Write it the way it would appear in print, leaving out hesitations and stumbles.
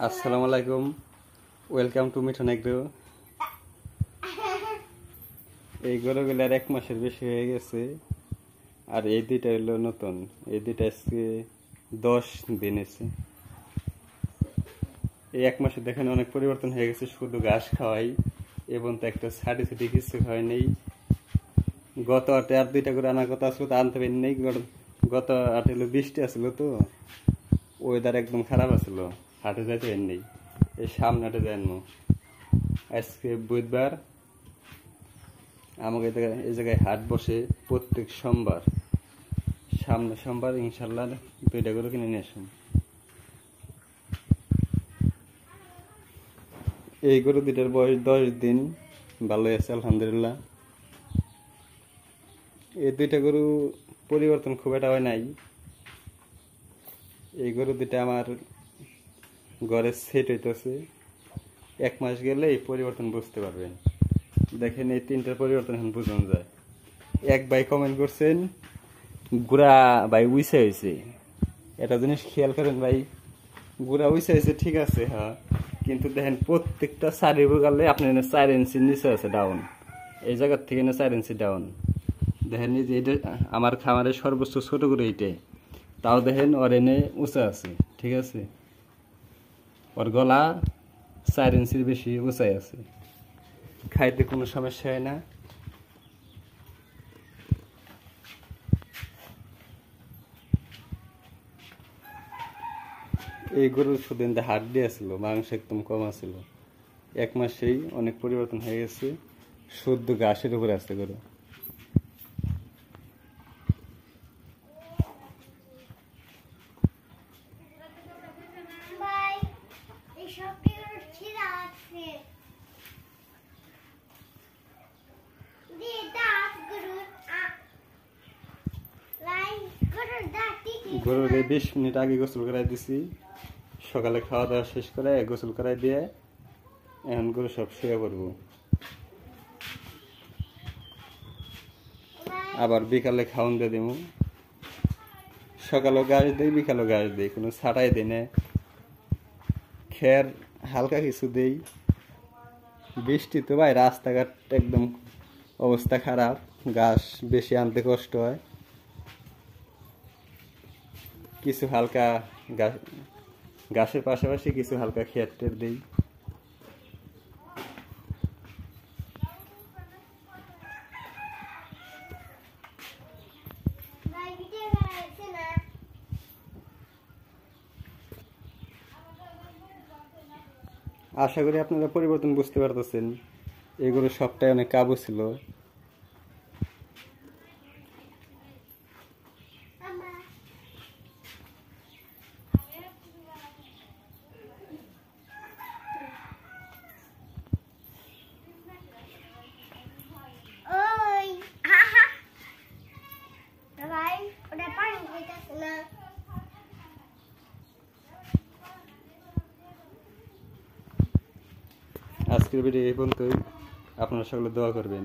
আসসালামু আলাইকুম, welcome to Mithun agro. এই গরুগুলার 1 মাসের বেশি হয়ে গেছে, আর এই দুইটা হলো নতুন। এই দুইটা আজকে 10 দিন এসে। এই 1 মাসে দেখেন অনেক পরিবর্তন হয়ে গেছে। শুধু ঘাস খাওয়াই এবং তো একটা ছাটি ছুটি কিছু খাওয়াই নেই। গত আটে আর দুইটা করে আনার কথা আসলো, তো আনতে পারি নেই। গত আটে হলো বৃষ্টি আসলো, তো ওয়েদার একদম খারাপ আসলো, হাটে যাইতে পারি নেই। এই সামনে হাটে যাইনি। আজকে বুধবার, আমাকে এই জায়গায় হাট বসে প্রত্যেক সোমবার। সামনে সোমবার ইনশাল্লাহ 2টা করে কিনে নিয়ে আসুন। এই গরু দুইটার বয়স 10 দিন, ভালোই আছে আলহামদুলিল্লাহ। এই দুইটা গরু পরিবর্তন খুব একটা হয় নাই। এই গরু দুইটা আমার ঘরে সেট হইতেছে। 1 মাস গেলে এই পরিবর্তন বুঝতে পারবেন। দেখেন এই 3টার পরিবর্তন এখন বোঝানো যায়। এক ভাই কমেন্ট করছেন, গুড়া ভাই উইসে হয়েছে। এটা জিনিস খেয়াল করেন ভাই, গুড়া উইসে হয়েছে ঠিক আছে, হ্যাঁ, কিন্তু দেখেন প্রত্যেকটা সারি গালে আপনার 4 ইঞ্চির নিচে আছে ডাউন। এই জায়গার থেকে 4 ইঞ্চি ডাউন। দেখেন এই যে এটা আমার খামারের সর্বোচ্চ ছোট করে এইটাই, তাও দেখেন ওর এনে উঁচা আছে, ঠিক আছে। ওর গলা 4 ইঞ্চির বেশি উঁচাই আছে। খাইতে কোনো সমস্যা হয় না। এই গরুর শুধু হাড্ডি আসছিল, মাংস একদম কম আছিল। 1 মাসেই অনেক পরিবর্তন হয়ে গেছে। শুদ্ধ ঘাসের উপরে আসছে গরু। গরুর 20 মিনিট আগে গোসল করাই দিছি। সকালে খাওয়া দাওয়া শেষ করে গোসল করাই দিয়ে এখন গরু সব শুয়ে পড়বো। আবার বিকালে খাওয়ান দিয়ে দিব। সকালেও ঘাস দিই, বিকালেও ঘাস দিই, কোনো ছাটাই দিই না। খের হালকা কিছু দেই। বৃষ্টি তো ভাই, রাস্তাঘাট একদম অবস্থা খারাপ, ঘাস বেশি আনতে কষ্ট হয়। কিছু হালকা ঘাসের পাশাপাশি কিছু হালকা খের টের দিই। আশা করি আপনারা পরিবর্তন বুঝতে পারতেছেন। এগুলো সবটাই অনেক কাবু ছিল। আজকের ভিডিও এই পর্যন্তই। আপনারা সকলে দোয়া করবেন।